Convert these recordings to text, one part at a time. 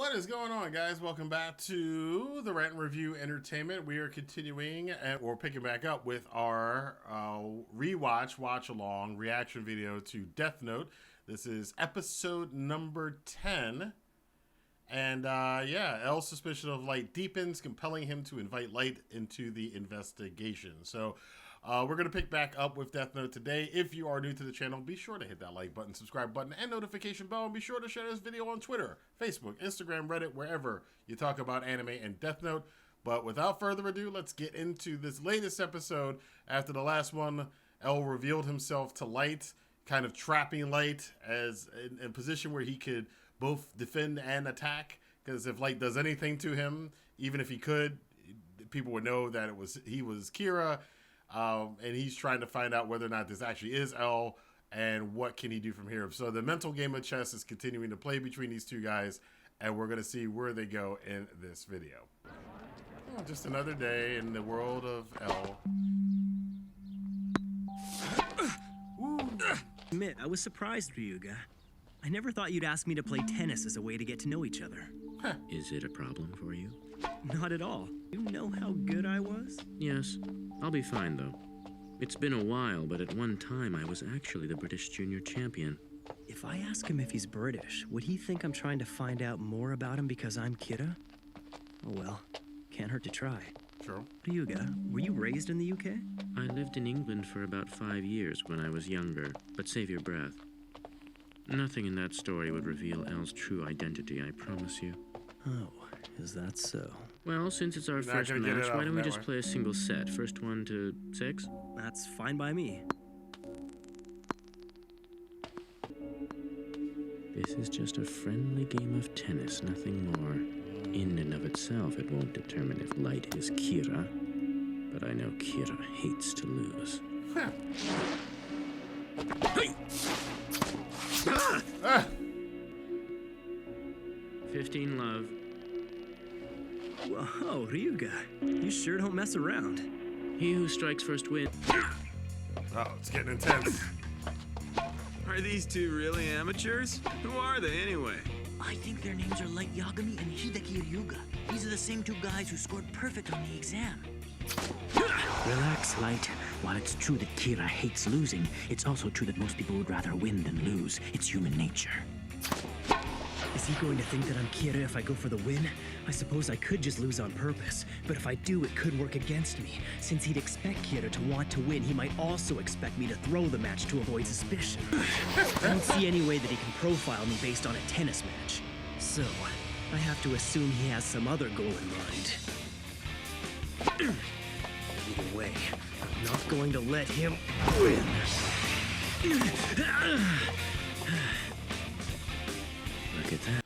What is going on, guys? Welcome back to the Rantin Review Entertainment. We are continuing or picking back up with our rewatch, watch along, reaction video to Death Note. This is episode number 10. And yeah, L's suspicion of Light deepens, compelling him to invite Light into the investigation. So we're going to pick back up with Death Note today. If you are new to the channel, be sure to hit that like button, subscribe button, and notification bell. And be sure to share this video on Twitter, Facebook, Instagram, Reddit, wherever you talk about anime and Death Note. But without further ado, let's get into this latest episode. After the last one, L revealed himself to Light, kind of trapping Light as in a position where he could both defend and attack. Because if Light does anything to him, even if he could, people would know that he was Kira. And he's trying to find out whether or not this actually is L and what can he do from here. So the mental game of chess is continuing to play between these two guys, and we're going to see where they go in this video. Oh, just another day in the world of L. Admit, I was surprised, Ryuga. I never thought you'd ask me to play tennis as a way to get to know each other. Huh. Is it a problem for you? Not at all. You know how good I was? Yes. I'll be fine, though. It's been a while, but at one time I was actually the British junior champion. If I ask him if he's British, would he think I'm trying to find out more about him because I'm Kira? Oh well, can't hurt to try. Sure. Ryuga, were you raised in the UK? I lived in England for about 5 years when I was younger, but save your breath. Nothing in that story would reveal Elle's true identity, I promise you. Oh, is that so? Well, since it's our first match, why don't we just play a single set? First one to 6? That's fine by me. This is just a friendly game of tennis, nothing more. In and of itself, it won't determine if Light is Kira, but I know Kira hates to lose. Hey! 15 love. Whoa, Ryuga, you sure don't mess around. He who strikes first wins. Oh, it's getting intense. Are these two really amateurs? Who are they anyway? I think their names are Light Yagami and Hideki Ryuga. These are the same two guys who scored perfect on the exam. Relax, Light. While it's true that Kira hates losing, it's also true that most people would rather win than lose. It's human nature. Is he going to think that I'm Kira if I go for the win? I suppose I could just lose on purpose, but if I do, it could work against me. Since he'd expect Kira to want to win, he might also expect me to throw the match to avoid suspicion. I don't see any way that he can profile me based on a tennis match. So, I have to assume he has some other goal in mind. Either way, I'm not going to let him win. Look at that.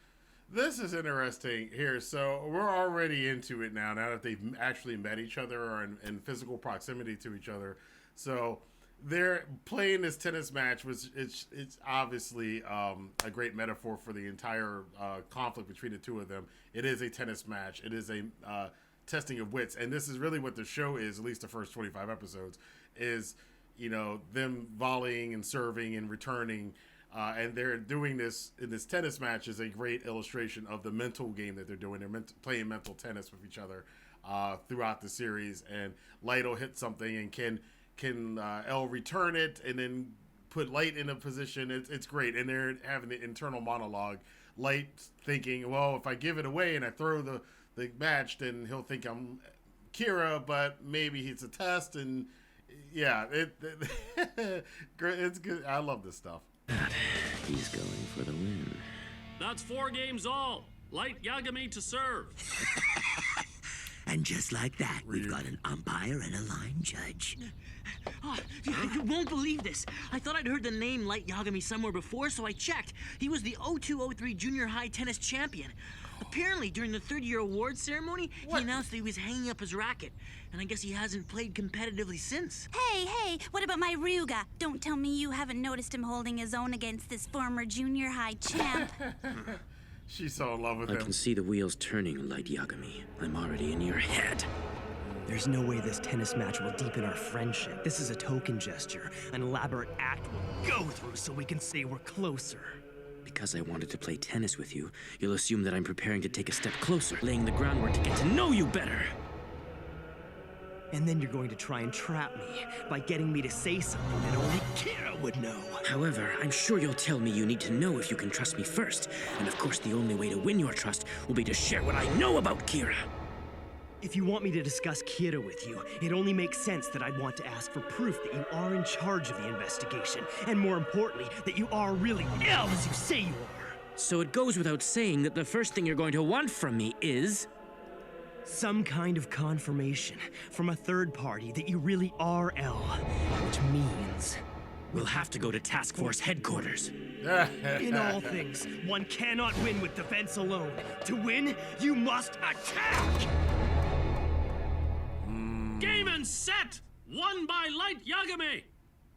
This is interesting here. So we're already into it now that they've actually met each other or in physical proximity to each other. So they're playing this tennis match, which it's obviously a great metaphor for the entire conflict between the two of them. It is a tennis match. It is a testing of wits. And this is really what the show is, at least the first 25 episodes, is, you know, them volleying and serving and returning. And they're doing this in this tennis match is a great illustration of the mental game that they're doing. They're playing mental tennis with each other throughout the series. And Light will hit something, and can L return it and then put Light in a position. It's great. And they're having the internal monologue. Light thinking, well, if I give it away and I throw the match, then he'll think I'm Kira, but maybe it's a test. And yeah, it's good. I love this stuff. He's going for the win. That's 4 games all. Light Yagami to serve. And just like that, we've got an umpire and a line judge. Oh, you won't believe this. I thought I'd heard the name Light Yagami somewhere before, so I checked. He was the 0203 junior high tennis champion. Apparently, during the third-year award ceremony, he announced that he was hanging up his racket. And I guess he hasn't played competitively since. Hey, what about my Ryuga? Don't tell me you haven't noticed him holding his own against this former junior high champ. She's so in love with I him. can see the wheels turning, Light Yagami. I'm already in your head. There's no way this tennis match will deepen our friendship. This is a token gesture, an elaborate act we'll go through so we can say we're closer. Because I wanted to play tennis with you, you'll assume that I'm preparing to take a step closer, laying the groundwork to get to know you better. And then you're going to try and trap me by getting me to say something that only Kira would know. However, I'm sure you'll tell me you need to know if you can trust me first. And of course, the only way to win your trust will be to share what I know about Kira. If you want me to discuss Kira with you, it only makes sense that I'd want to ask for proof that you are in charge of the investigation. And more importantly, that you are really ill as you say you are. So it goes without saying that the first thing you're going to want from me is... some kind of confirmation from a third party that you really are L, which means... we'll have to go to Task Force headquarters. In all things, one cannot win with defense alone. To win, you must attack! Game and set! Won by Light Yagami!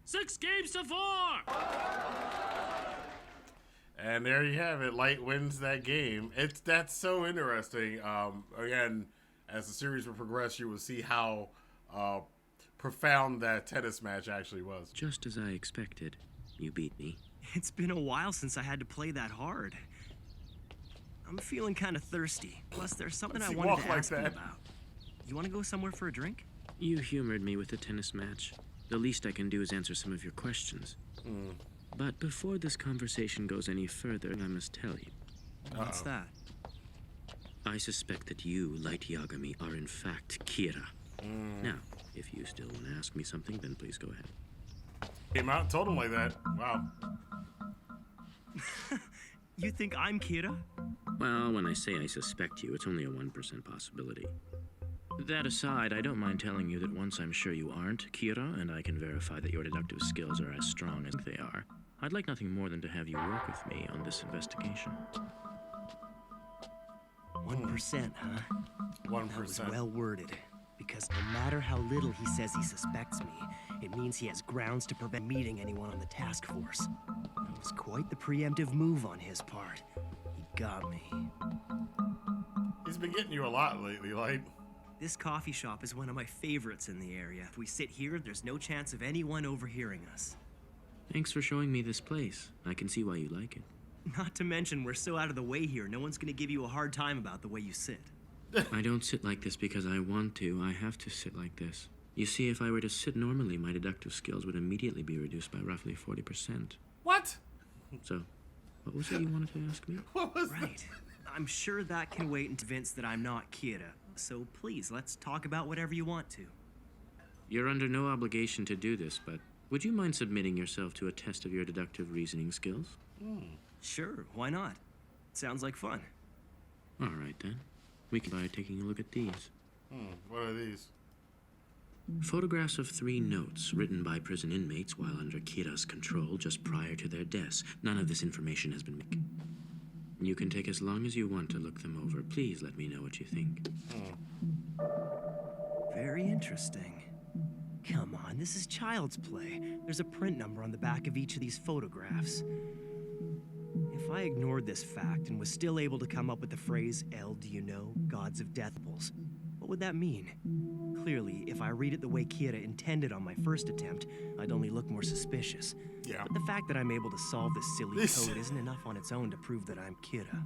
6 games to 4! And there you have it. Light wins that game. That's so interesting. Again, as the series will progress, you will see how profound that tennis match actually was. Just as I expected, you beat me. It's been a while since I had to play that hard. I'm feeling kind of thirsty. Plus, there's something I wanted to ask you about. You want to go somewhere for a drink? You humored me with the tennis match. The least I can do is answer some of your questions. But before this conversation goes any further, I must tell you. What's that? I suspect that you, Light Yagami, are in fact Kira. Now, if you still want to ask me something, then please go ahead. Came out and told him like that. Wow. You think I'm Kira? Well, when I say I suspect you, it's only a 1% possibility. That aside, I don't mind telling you that once I'm sure you aren't Kira, and I can verify that your deductive skills are as strong as they are, I'd like nothing more than to have you work with me on this investigation. 1%, huh? 1%. That was well worded. Because no matter how little he says he suspects me, it means he has grounds to prevent meeting anyone on the task force. That was quite the preemptive move on his part. He got me. He's been getting you a lot lately, Light. This coffee shop is one of my favorites in the area. If we sit here, there's no chance of anyone overhearing us. Thanks for showing me this place. I can see why you like it. Not to mention, we're so out of the way here, no one's gonna give you a hard time about the way you sit. I don't sit like this because I want to. I have to sit like this. You see, if I were to sit normally, my deductive skills would immediately be reduced by roughly 40%. What? So, what was it you wanted to ask me? What was Right. I'm sure that can wait and convince that I'm not Kira. So please, let's talk about whatever you want to. You're under no obligation to do this, but would you mind submitting yourself to a test of your deductive reasoning skills? Sure, why not? Sounds like fun. All right, then. We can by taking a look at these. What are these? Photographs of 3 notes written by prison inmates while under Kira's control just prior to their deaths. None of this information has been made. You can take as long as you want to look them over. Please let me know what you think. Very interesting. Come on, this is child's play. There's a print number on the back of each of these photographs. If I ignored this fact and was still able to come up with the phrase, "El, do you know, gods of death apples," what would that mean? Clearly, if I read it the way Kira intended on my first attempt, I'd only look more suspicious. Yeah. But the fact that I'm able to solve this silly code isn't enough on its own to prove that I'm Kira.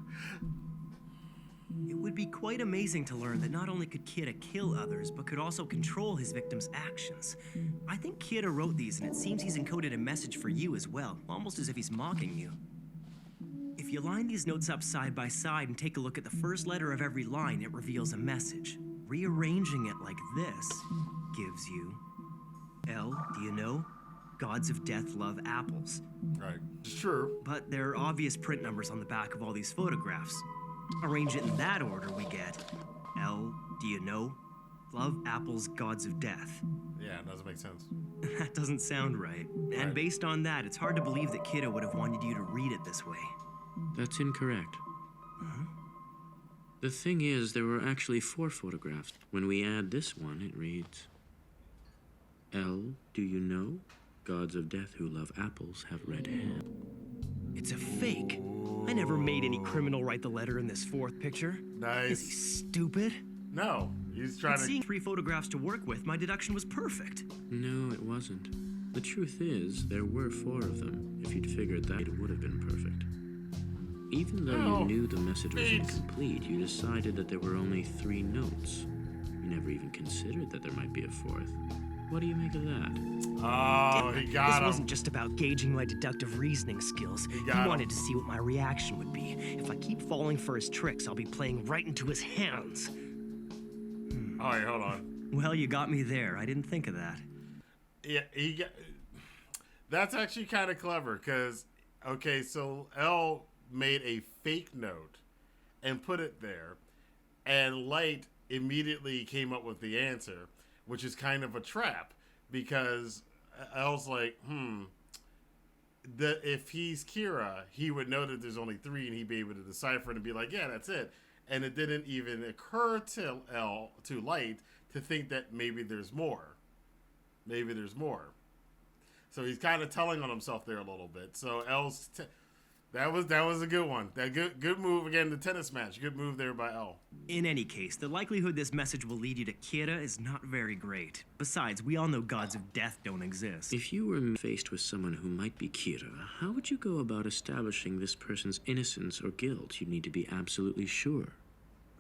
It would be quite amazing to learn that not only could Kira kill others, but could also control his victims' actions. I think Kira wrote these, and it seems he's encoded a message for you as well, almost as if he's mocking you. If you line these notes up side by side and take a look at the first letter of every line, it reveals a message. Rearranging it like this gives you, "L, do you know? Gods of death love apples." Right. It's true. But there are obvious print numbers on the back of all these photographs. Arrange it in that order, we get, "L, do you know? Love apples, gods of death." Yeah, it doesn't make sense. That doesn't sound right. And Right. based on that, it's hard to believe that Kira would have wanted you to read it this way. That's incorrect. The thing is, there were actually 4 photographs. When we add this one, it reads, "L, do you know? Gods of death who love apples have red hair." It's a fake. I never made any criminal write the letter in this fourth picture. Is he Nice. stupid? No, he's trying But to. seeing 3 photographs to work with, my deduction was perfect. No, it wasn't. The truth is, there were 4 of them. If you'd figured that, it would have been perfect. Even though Oh, you knew the message was fate. incomplete, you decided that there were only 3 notes. You never even considered that there might be a 4th. What do you make of that? Oh, he got This him. wasn't just about gauging my deductive reasoning skills. He got him. wanted to see what my reaction would be. If I keep falling for his tricks, I'll be playing right into his hands. Oh, wait, hold on. Well, you got me there. I didn't think of that. Yeah, that's actually kind of clever because, okay, so L made a fake note and put it there, and Light immediately came up with the answer, which is kind of a trap because L's like, if he's Kira, he would know that there's only 3 and he'd be able to decipher it and be like, yeah, that's it. And it didn't even occur to Light to think that maybe there's more. Maybe there's more. So he's kind of telling on himself there a little bit. So L's that was a good one. That good move again. The tennis match. Good move there by L. In any case, the likelihood this message will lead you to Kira is not very great. Besides, we all know gods of death don't exist. If you were faced with someone who might be Kira, how would you go about establishing this person's innocence or guilt? You'd need to be absolutely sure.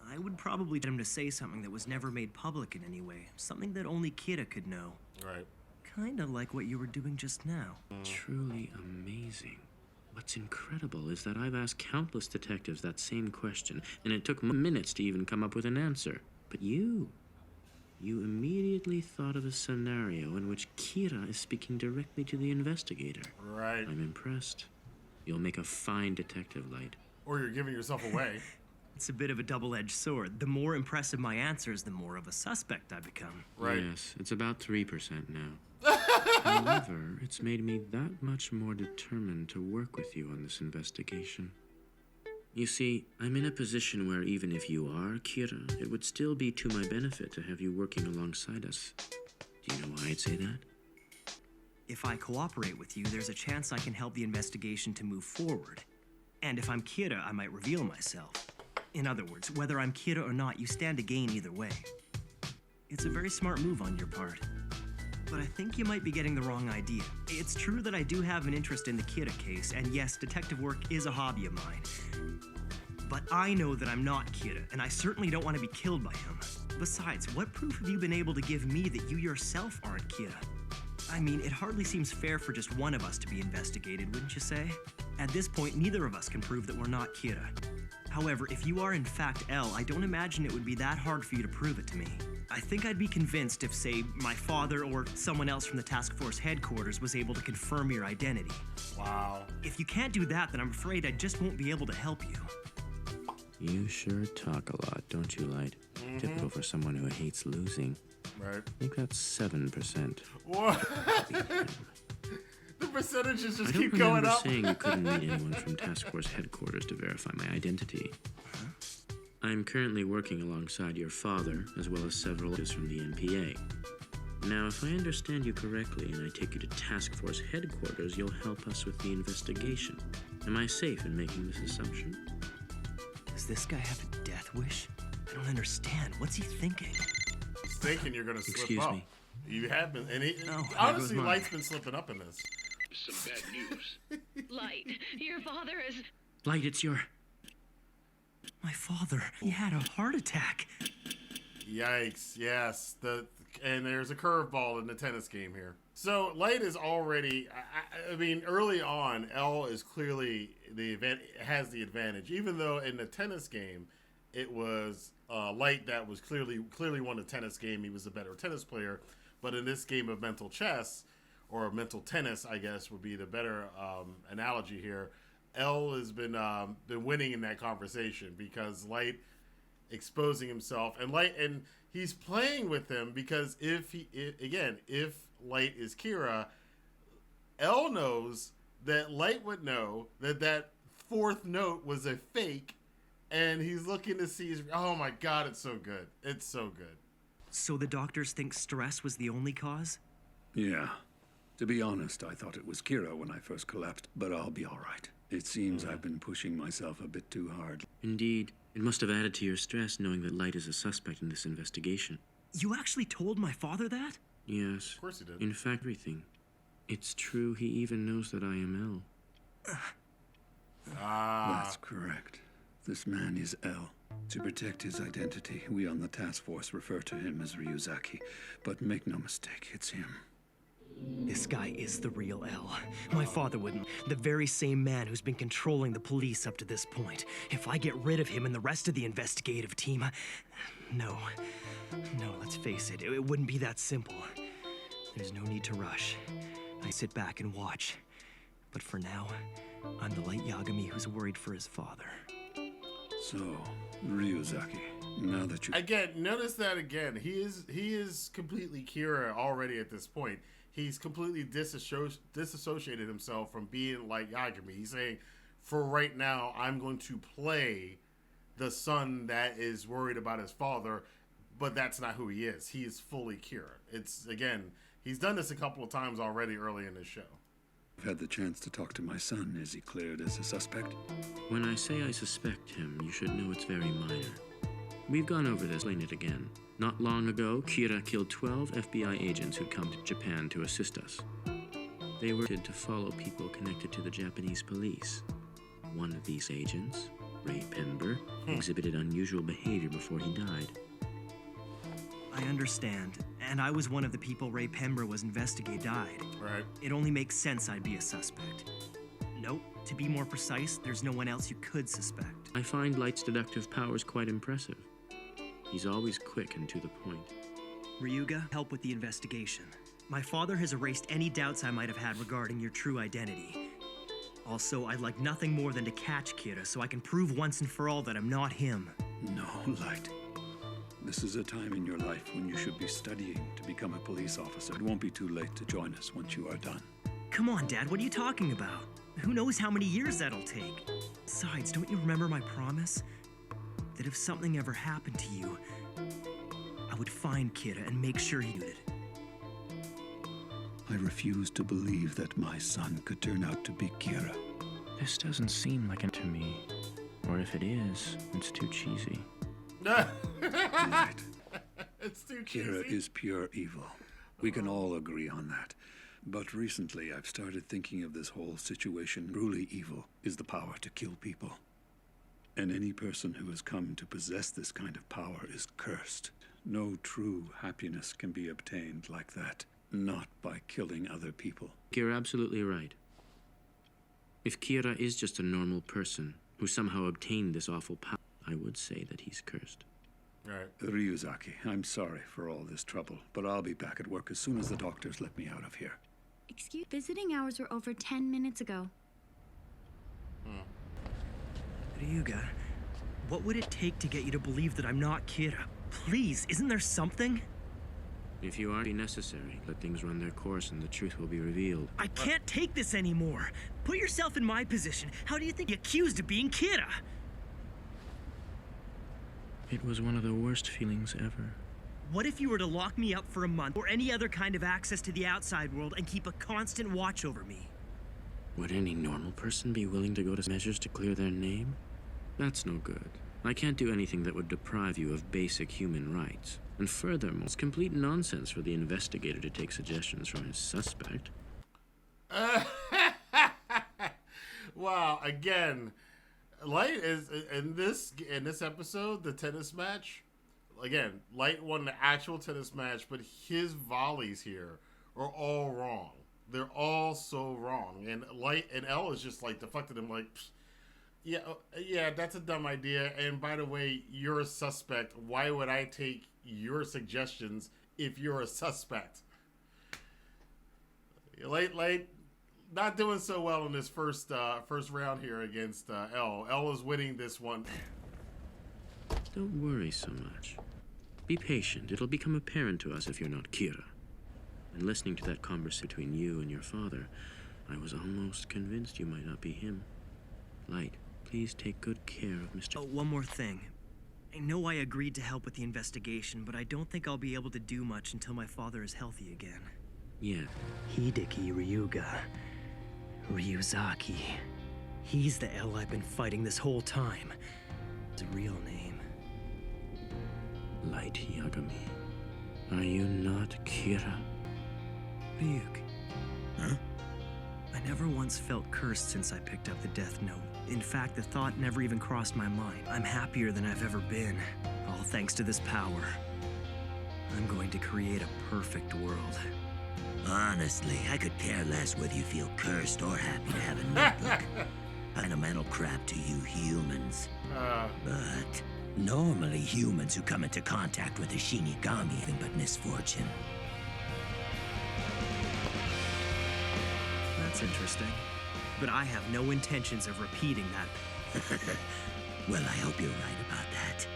I would probably get him to say something that was never made public in any way. Something that only Kira could know. Right. Kind of like what you were doing just now. Truly amazing. What's incredible is that I've asked countless detectives that same question, and it took minutes to even come up with an answer. But you immediately thought of a scenario in which Kira is speaking directly to the investigator. Right. I'm impressed. You'll make a fine detective, Light. Or you're giving yourself away. It's a bit of a double-edged sword. The more impressive my answers, the more of a suspect I become. Right. Yes, it's about 3% now. However, it's made me that much more determined to work with you on this investigation. You see, I'm in a position where even if you are Kira, it would still be to my benefit to have you working alongside us. Do you know why I'd say that? If I cooperate with you, there's a chance I can help the investigation to move forward. And if I'm Kira, I might reveal myself. In other words, whether I'm Kira or not, you stand to gain either way. It's a very smart move on your part. But I think you might be getting the wrong idea. It's true that I do have an interest in the Kira case, and yes, detective work is a hobby of mine. But I know that I'm not Kira, and I certainly don't want to be killed by him. Besides, what proof have you been able to give me that you yourself aren't Kira? I mean, it hardly seems fair for just one of us to be investigated, wouldn't you say? At this point, neither of us can prove that we're not Kira. However, if you are in fact L, I don't imagine it would be that hard for you to prove it to me. I think I'd be convinced if, say, my father or someone else from the task force headquarters was able to confirm your identity. Wow. If you can't do that, then I'm afraid I just won't be able to help you. You sure talk a lot, don't you, Light? Typical for someone who hates losing. Right. I think that's 7%. What? The percentages just I don't keep going remember up. saying you couldn't meet anyone from task force headquarters to verify my identity. I'm currently working alongside your father, as well as several others from the NPA. Now, if I understand you correctly and I take you to task force headquarters, you'll help us with the investigation. Am I safe in making this assumption? Does this guy have a death wish? I don't understand. What's he thinking? He's thinking you're gonna slip Excuse up. me. You have been, and he, Oh, there honestly, goes mine. Light's been slipping up in this. Some bad news. Light, your father is... Light, it's your... My father, he had a heart attack. Yikes! Yes, and there's a curveball in the tennis game here. So Light is already. I mean, early on, L is clearly has the advantage, even though in the tennis game, it was Light that was clearly won the tennis game. He was a better tennis player, but in this game of mental chess or mental tennis, I guess would be the better analogy here. L has been winning in that conversation because Light exposing himself and he's playing with him because if Light is Kira, L knows that Light would know that 4th note was a fake, and he's looking to see oh my god, it's so good. It's so good. So the doctors think stress was the only cause? Yeah. To be honest, I thought it was Kira when I first collapsed, but I'll be all right. It seems I've been pushing myself a bit too hard. Indeed. It must have added to your stress knowing that Light is a suspect in this investigation. You actually told my father that? Yes. Of course he did. In fact, everything. It's true he even knows that I am L. That's correct. This man is L. To protect his identity, we on the task force refer to him as Ryuzaki. But make no mistake, it's him. This guy is the real L. My father wouldn't. The very same man who's been controlling the police up to this point. If I get rid of him and the rest of the investigative team, No, let's face it, it wouldn't be that simple. There's no need to rush. I sit back and watch. But for now, I'm the light Yagami who's worried for his father. So, Ryuzaki, now that you... Again, notice that again. He is completely Kira already at this point. He's completely disassociated himself from being like Yagami. He's saying, for right now, I'm going to play the son that is worried about his father, but that's not who he is. He is fully Kira. It's, again, he's done this a couple of times already early in the show. I've had the chance to talk to my son. Is he cleared as a suspect? When I say I suspect him, you should know it's very minor. We've gone over this, explain it again. Not long ago, Kira killed 12 FBI agents who'd come to Japan to assist us. They were to follow people connected to the Japanese police. One of these agents, Ray Pember, exhibited unusual behavior before he died. I understand, and I was one of the people Ray Pember was investigating died. Right. It only makes sense I'd be a suspect. Nope, to be more precise, there's no one else you could suspect. I find Light's deductive powers quite impressive. He's always quick and to the point. Ryuga, help with the investigation. My father has erased any doubts I might have had regarding your true identity. Also, I'd like nothing more than to catch Kira so I can prove once and for all that I'm not him. No, Light. This is a time in your life when you should be studying to become a police officer. It won't be too late to join us once you are done. Come on, Dad, what are you talking about? Who knows how many years that'll take? Besides, don't you remember my promise? That if something ever happened to you, I would find Kira and make sure he did it. I refuse to believe that my son could turn out to be Kira. This doesn't seem like it to me. Or if it is, it's too cheesy. Right. It's too cheesy. Kira is pure evil. We can all agree on that. But recently, I've started thinking of this whole situation. Truly evil is the power to kill people. And any person who has come to possess this kind of power is cursed. No true happiness can be obtained like that, not by killing other people. You're absolutely right. If Kira is just a normal person who somehow obtained this awful power, I would say that he's cursed. Right. Ryuzaki, I'm sorry for all this trouble, but I'll be back at work as soon as the doctors let me out of here. Excuse, visiting hours were over 10 minutes ago. Ryuga, what would it take to get you to believe that I'm not Kira? Please, isn't there something? If you are necessary, let things run their course and the truth will be revealed. I can't take this anymore. Put yourself in my position. How do you think you're accused of being Kira? It was one of the worst feelings ever. What if you were to lock me up for a month or any other kind of access to the outside world and keep a constant watch over me? Would any normal person be willing to go to measures to clear their name? That's no good. I can't do anything that would deprive you of basic human rights. And furthermore, it's complete nonsense for the investigator to take suggestions from his suspect. Wow, again, Light is in this episode, the tennis match. Again, Light won the actual tennis match, but his volleys here are all wrong. They're all so wrong. And Light and L is just like deflected him like, yeah, that's a dumb idea. And by the way, you're a suspect. Why would I take your suggestions if you're a suspect? Light, not doing so well in this first round here against L. L is winning this one. Don't worry so much. Be patient. It'll become apparent to us if you're not Kira. And listening to that conversation between you and your father, I was almost convinced you might not be him. Light, please take good care of Mr. Oh, one more thing. I know I agreed to help with the investigation, but I don't think I'll be able to do much until my father is healthy again. Yeah. Hideki Ryuga. Ryuzaki. He's the L I've been fighting this whole time. His real name. Light Yagami. Are you not Kira? Ryuk. Huh? I'm I never once felt cursed since I picked up the Death Note. In fact, the thought never even crossed my mind. I'm happier than I've ever been, all thanks to this power. I'm going to create a perfect world. Honestly, I could care less whether you feel cursed or happy to have a notebook. Fundamental crap to you humans. But normally humans who come into contact with a Shinigami nothing but misfortune. That's interesting. But I have no intentions of repeating that. Well, I hope you're right about that.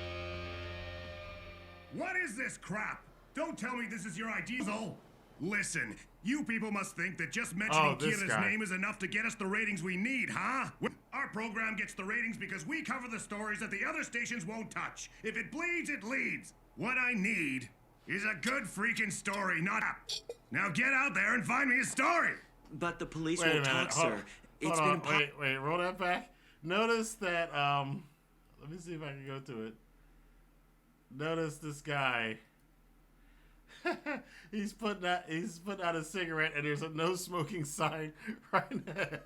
What is this crap? Don't tell me this is your ideal. Listen, you people must think that just mentioning Kira's name is enough to get us the ratings we need, huh? Our program gets the ratings because we cover the stories that the other stations won't touch. If it bleeds, it leads. What I need is a good freaking story, not a... Now get out there and find me a story! But the police won't talk, sir. It's been wait, roll that back. Notice that, let me see if I can go to it. Notice this guy. he's putting out a cigarette and there's a no smoking sign right there.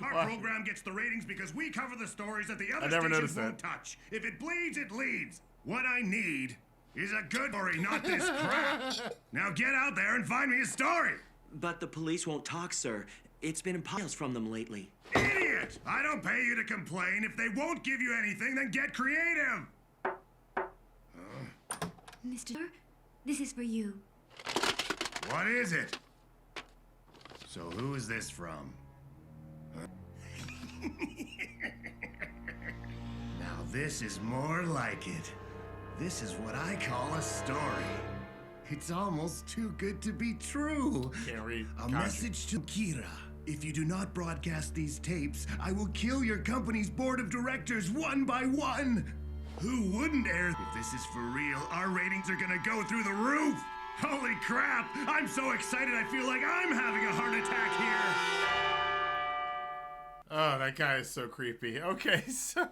Our program gets the ratings because we cover the stories that the other stations won't touch. If it bleeds, it leads. What I need is a good story, not this crap. Now get out there and find me a story. But the police won't talk, sir. It's been impossible from them lately. Idiot! I don't pay you to complain. If they won't give you anything, then get creative. Mr. This is for you. What is it? So who is this from? Now this is more like it. This is what I call a story. It's almost too good to be true. Can't read. A message to Kira. If you do not broadcast these tapes, I will kill your company's board of directors one by one. Who wouldn't air? If this is for real, our ratings are gonna go through the roof. Holy crap! I'm so excited I feel like I'm having a heart attack here. Oh, that guy is so creepy. Okay, so...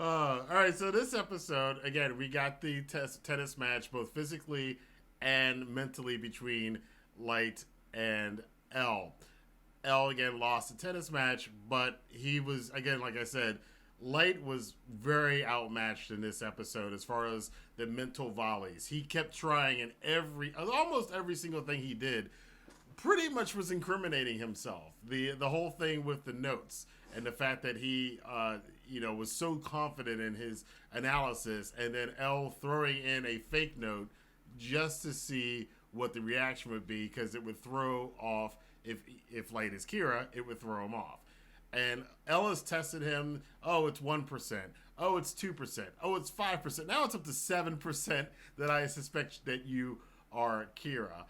all right, so this episode, again, we got the tennis match both physically and mentally between Light and L. L, again, lost the tennis match, but he was, again, like I said, Light was very outmatched in this episode as far as the mental volleys. He kept trying, and almost every single thing he did pretty much was incriminating himself. The whole thing with the notes and the fact that he was so confident in his analysis, and then L throwing in a fake note just to see what the reaction would be, because it would throw off, if Light is Kira, it would throw him off. And Ella's tested him. Oh, it's 1%. Oh, it's 2%. Oh, it's 5%. Now it's up to 7% that I suspect that you are Kira.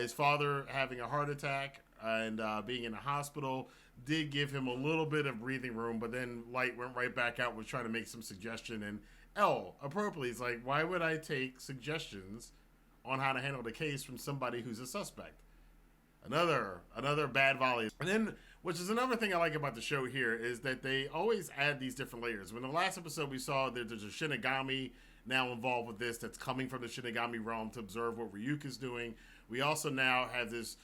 His father having a heart attack and being in the hospital did give him a little bit of breathing room, but then Light went right back out, was trying to make some suggestion, and L, appropriately, is like, why would I take suggestions on how to handle the case from somebody who's a suspect? Another bad volley. And then, which is another thing I like about the show here, is that they always add these different layers. When the last episode we saw that there's a Shinigami now involved with this that's coming from the Shinigami realm to observe what Ryuka's doing. We also now have this,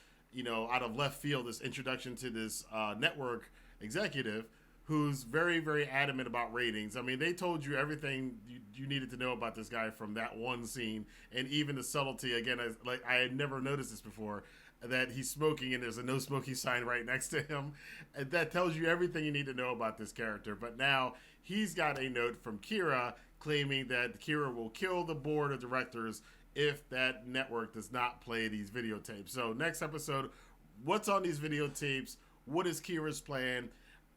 out of left field, this introduction to this network executive who's very, very adamant about ratings. I mean, they told you everything you needed to know about this guy from that one scene, and even the subtlety, again, I had never noticed this before, that he's smoking and there's a no smoking sign right next to him. And that tells you everything you need to know about this character. But now he's got a note from Kira claiming that Kira will kill the board of directors if that network does not play these videotapes. So next episode, what's on these videotapes? What is Kira's plan?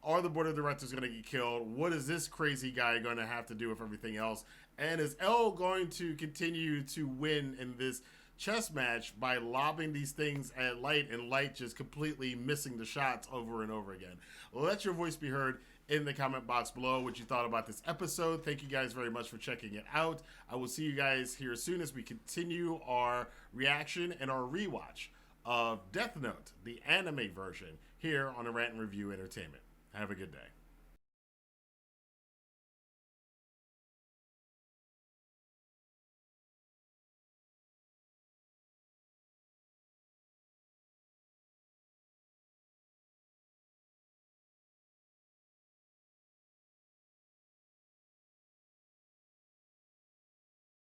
Are the board of directors going to get killed? What is this crazy guy going to have to do with everything else? And is L going to continue to win in this chess match by lobbing these things at Light, and Light just completely missing the shots over and over again? Let your voice be heard in the comment box below what you thought about this episode. Thank you guys very much for checking it out. I will see you guys here soon as we continue our reaction and our rewatch of Death Note, the anime version, here on the Rantin Review Entertainment. Have a good day.